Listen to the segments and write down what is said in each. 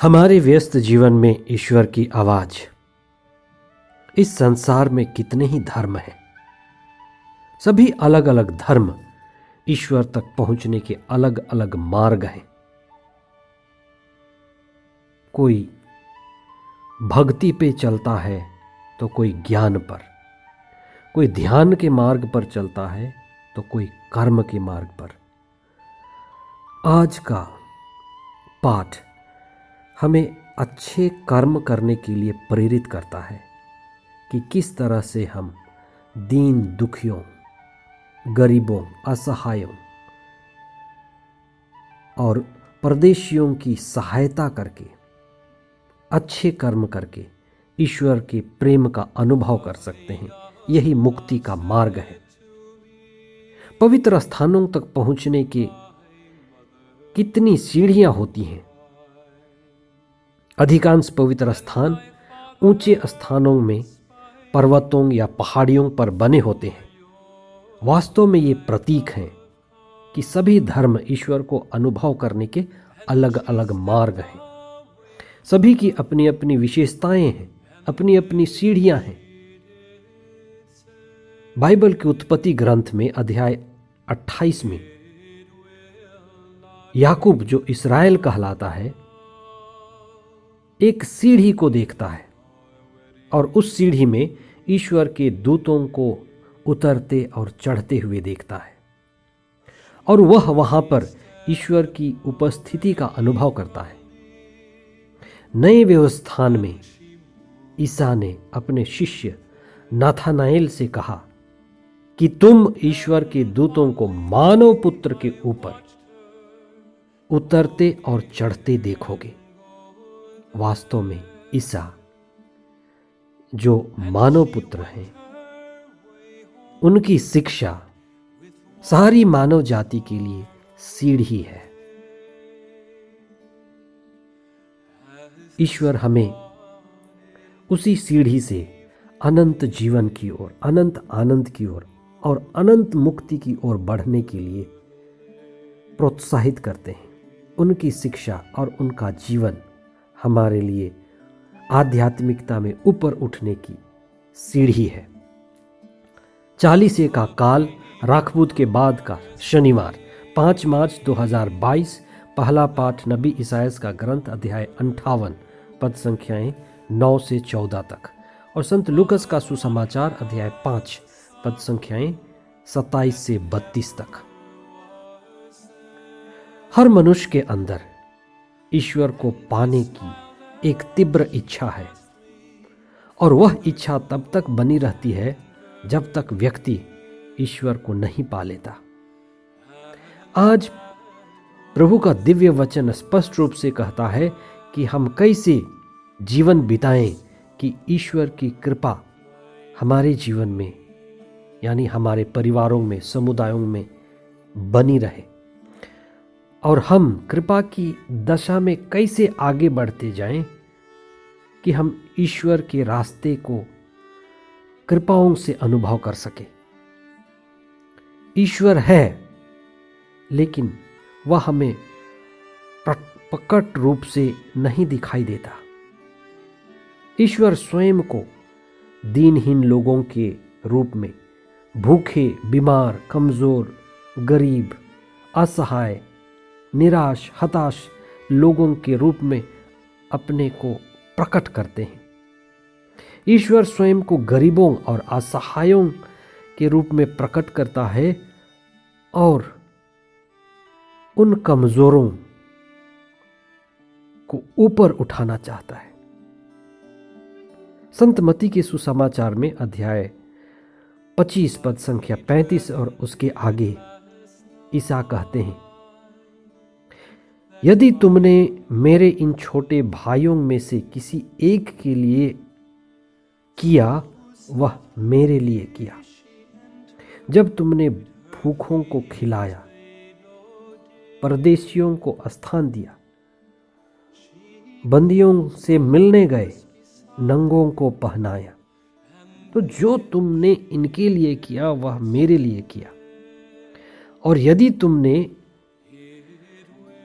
हमारे व्यस्त जीवन में ईश्वर की आवाज। इस संसार में कितने ही धर्म हैं। सभी अलग अलग धर्म ईश्वर तक पहुंचने के अलग अलग मार्ग हैं। कोई भक्ति पे चलता है तो कोई ज्ञान पर, कोई ध्यान के मार्ग पर चलता है तो कोई कर्म के मार्ग पर। आज का पाठ हमें अच्छे कर्म करने के लिए प्रेरित करता है कि किस तरह से हम दीन दुखियों, गरीबों, असहायों और परदेशियों की सहायता करके, अच्छे कर्म करके ईश्वर के प्रेम का अनुभव कर सकते हैं। यही मुक्ति का मार्ग है। पवित्र स्थानों तक पहुंचने के कितनी सीढ़ियां होती हैं। अधिकांश पवित्र स्थान ऊंचे स्थानों में, पर्वतों या पहाड़ियों पर बने होते हैं। वास्तव में ये प्रतीक हैं कि सभी धर्म ईश्वर को अनुभव करने के अलग अलग मार्ग हैं। सभी की अपनी अपनी विशेषताएं हैं, अपनी अपनी सीढ़ियां हैं। बाइबल के उत्पत्ति ग्रंथ में अध्याय 28 में याकूब, जो इस्राएल कहलाता है, एक सीढ़ी को देखता है और उस सीढ़ी में ईश्वर के दूतों को उतरते और चढ़ते हुए देखता है और वह वहां पर ईश्वर की उपस्थिति का अनुभव करता है। नए व्यवस्थान में ईसा ने अपने शिष्य नाथानाएल से कहा कि तुम ईश्वर के दूतों को मानव पुत्र के ऊपर उतरते और चढ़ते देखोगे। वास्तव में ईसा, जो मानव पुत्र हैं, उनकी शिक्षा सारी मानव जाति के लिए सीढ़ी है। ईश्वर हमें उसी सीढ़ी से अनंत जीवन की ओर, अनंत आनंद की ओर और अनंत मुक्ति की ओर बढ़ने के लिए प्रोत्साहित करते हैं। उनकी शिक्षा और उनका जीवन हमारे लिए आध्यात्मिकता में ऊपर उठने की सीढ़ी है। 40 का काल, राखबूद के बाद का शनिवार, 5 मार्च 2022। पहला पाठ नबी इसायास का ग्रंथ अध्याय 58 पद संख्याएं 9 से 14 तक और संत लूकस का सुसमाचार अध्याय 5 पद संख्याएं 27 से 32 तक। हर मनुष्य के अंदर ईश्वर को पाने की एक तीव्र इच्छा है और वह इच्छा तब तक बनी रहती है जब तक व्यक्ति ईश्वर को नहीं पा लेता। आज प्रभु का दिव्य वचन स्पष्ट रूप से कहता है कि हम कैसे जीवन बिताएं कि ईश्वर की कृपा हमारे जीवन में, यानी हमारे परिवारों में, समुदायों में बनी रहे और हम कृपा की दशा में कैसे आगे बढ़ते जाएं कि हम ईश्वर के रास्ते को कृपाओं से अनुभव कर सके। ईश्वर है, लेकिन वह हमें प्रकट रूप से नहीं दिखाई देता। ईश्वर स्वयं को दीनहीन लोगों के रूप में, भूखे, बीमार, कमजोर, गरीब, असहाय, निराश, हताश लोगों के रूप में अपने को प्रकट करते हैं। ईश्वर स्वयं को गरीबों और असहायों के रूप में प्रकट करता है और उन कमजोरों को ऊपर उठाना चाहता है। संत मत्ती के सुसमाचार में अध्याय 25 पद संख्या 35 और उसके आगे ईसा कहते हैं, यदि तुमने मेरे इन छोटे भाइयों में से किसी एक के लिए किया, वह मेरे लिए किया। जब तुमने भूखों को खिलाया, परदेशियों को स्थान दिया, बंदियों से मिलने गए, नंगों को पहनाया, तो जो तुमने इनके लिए किया वह मेरे लिए किया। और यदि तुमने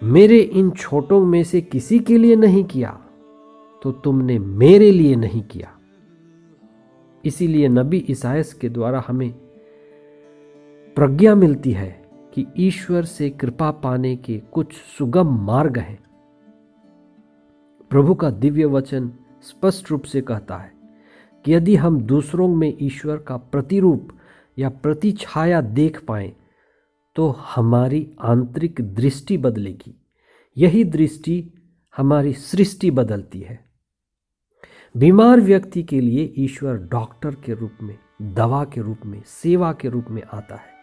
मेरे इन छोटों में से किसी के लिए नहीं किया तो तुमने मेरे लिए नहीं किया। इसीलिए नबी इसायास के द्वारा हमें प्रज्ञा मिलती है कि ईश्वर से कृपा पाने के कुछ सुगम मार्ग हैं। प्रभु का दिव्य वचन स्पष्ट रूप से कहता है कि यदि हम दूसरों में ईश्वर का प्रतिरूप या प्रतिछाया देख पाएं तो हमारी आंतरिक दृष्टि बदलेगी। यही दृष्टि हमारी सृष्टि बदलती है। बीमार व्यक्ति के लिए ईश्वर डॉक्टर के रूप में, दवा के रूप में, सेवा के रूप में आता है।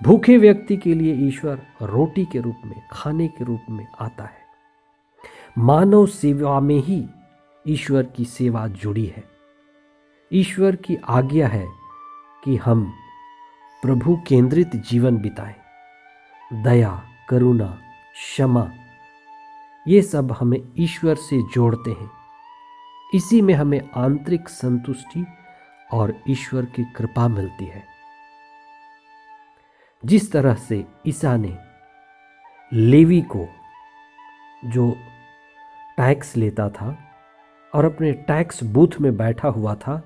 भूखे व्यक्ति के लिए ईश्वर रोटी के रूप में, खाने के रूप में आता है। मानव सेवा में ही ईश्वर की सेवा जुड़ी है। ईश्वर की आज्ञा है कि हम प्रभु केंद्रित जीवन बिताएं। दया, करुणा, क्षमा, ये सब हमें ईश्वर से जोड़ते हैं। इसी में हमें आंतरिक संतुष्टि और ईश्वर की कृपा मिलती है। जिस तरह से ईसा ने लेवी को, जो टैक्स लेता था और अपने टैक्स बूथ में बैठा हुआ था,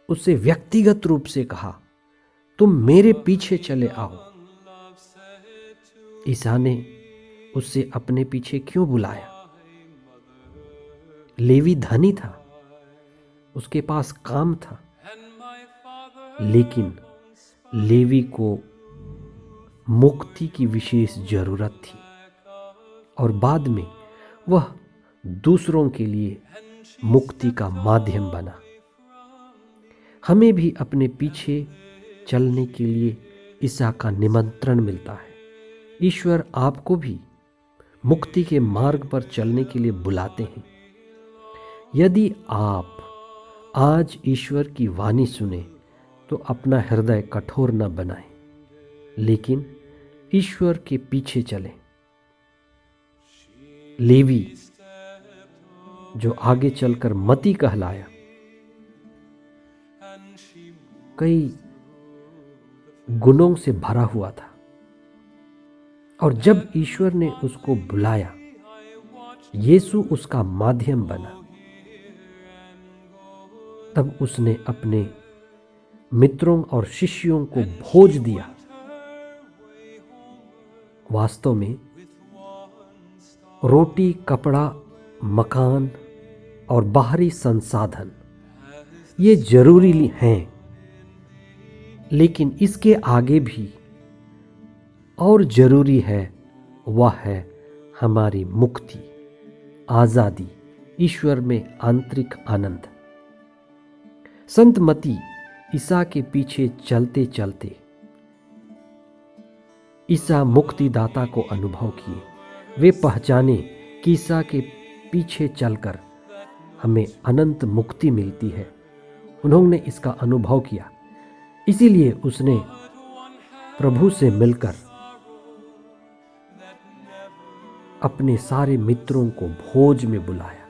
उससे व्यक्तिगत रूप से कहा, तुम मेरे पीछे चले आओ। ईसा ने उससे अपने पीछे क्यों बुलाया? लेवी धनी था, उसके पास काम था, लेकिन लेवी को मुक्ति की विशेष जरूरत थी और बाद में वह दूसरों के लिए मुक्ति का माध्यम बना। हमें भी अपने पीछे चलने के लिए ईसा का निमंत्रण मिलता है। ईश्वर आपको भी मुक्ति के मार्ग पर चलने के लिए बुलाते हैं। यदि आप आज ईश्वर की वाणी सुने तो अपना हृदय कठोर न बनाएं, लेकिन ईश्वर के पीछे चलें। लेवी जो आगे चलकर मती कहलाया, कई गुणों से भरा हुआ था, और जब ईश्वर ने उसको बुलाया, यीशु उसका माध्यम बना। तब उसने अपने मित्रों और शिष्यों को भोज दिया। वास्तव में रोटी, कपड़ा, मकान और बाहरी संसाधन ये जरूरी हैं, लेकिन इसके आगे भी और जरूरी है, वह है हमारी मुक्ति, आजादी, ईश्वर में आंतरिक आनंद। संत मती ईसा के पीछे चलते चलते ईसा मुक्तिदाता को अनुभव किए। वे पहचाने कि ईसा के पीछे चलकर हमें अनंत मुक्ति मिलती है। उन्होंने इसका अनुभव किया, इसीलिए उसने प्रभु से मिलकर अपने सारे मित्रों को भोज में बुलाया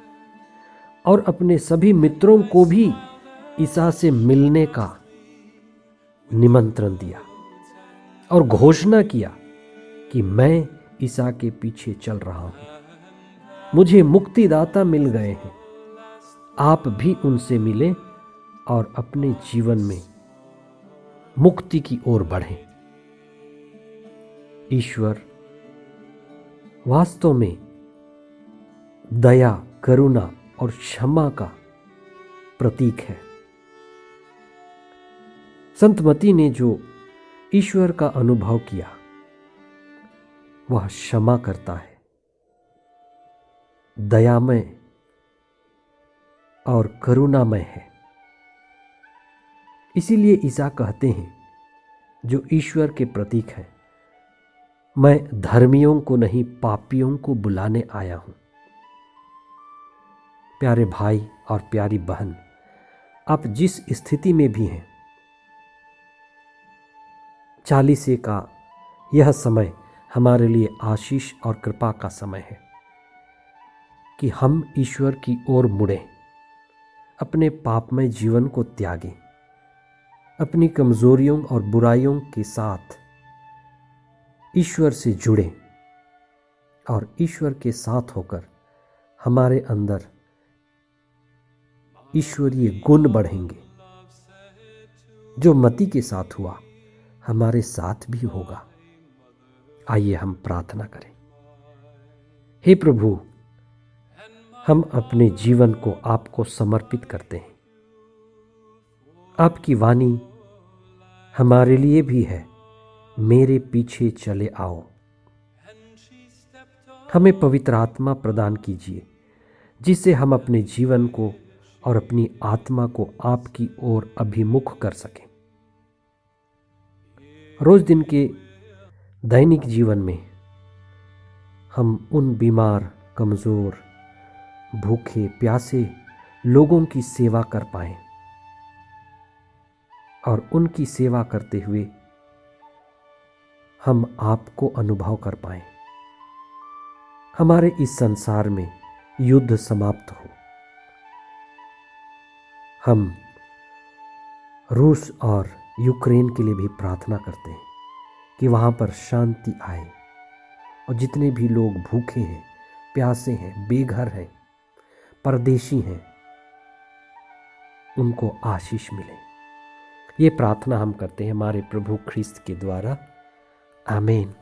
और अपने सभी मित्रों को भी ईसा से मिलने का निमंत्रण दिया और घोषणा किया कि मैं ईसा के पीछे चल रहा हूं, मुझे मुक्तिदाता मिल गए हैं। आप भी उनसे मिलें और अपने जीवन में मुक्ति की ओर बढ़ें। ईश्वर वास्तव में दया, करुणा और क्षमा का प्रतीक है। संत मती ने जो ईश्वर का अनुभव किया, वह क्षमा करता है, दयामय और करुणामय है। इसीलिए ईसा कहते हैं, जो ईश्वर के प्रतीक है, मैं धर्मियों को नहीं पापियों को बुलाने आया हूं। प्यारे भाई और प्यारी बहन, आप जिस स्थिति में भी हैं, चालीसे का यह समय हमारे लिए आशीष और कृपा का समय है कि हम ईश्वर की ओर मुड़ें, अपने पापमय जीवन को त्यागें, अपनी कमजोरियों और बुराइयों के साथ ईश्वर से जुड़ें और ईश्वर के साथ होकर हमारे अंदर ईश्वरीय गुण बढ़ेंगे। जो मती के साथ हुआ हमारे साथ भी होगा। आइए हम प्रार्थना करें। हे प्रभु, हम अपने जीवन को आपको समर्पित करते हैं। आपकी वाणी हमारे लिए भी है, मेरे पीछे चले आओ। हमें पवित्र आत्मा प्रदान कीजिए, जिससे हम अपने जीवन को और अपनी आत्मा को आपकी ओर अभिमुख कर सकें। रोज दिन के दैनिक जीवन में हम उन बीमार, कमज़ोर, भूखे, प्यासे लोगों की सेवा कर पाएं और उनकी सेवा करते हुए हम आपको अनुभव कर पाएं। हमारे इस संसार में युद्ध समाप्त हो। हम रूस और यूक्रेन के लिए भी प्रार्थना करते हैं कि वहाँ पर शांति आए और जितने भी लोग भूखे हैं, प्यासे हैं, बेघर हैं, परदेशी हैं, उनको आशीष मिले। ये प्रार्थना हम करते हैं हमारे प्रभु ख्रिस्त के द्वारा। आमीन।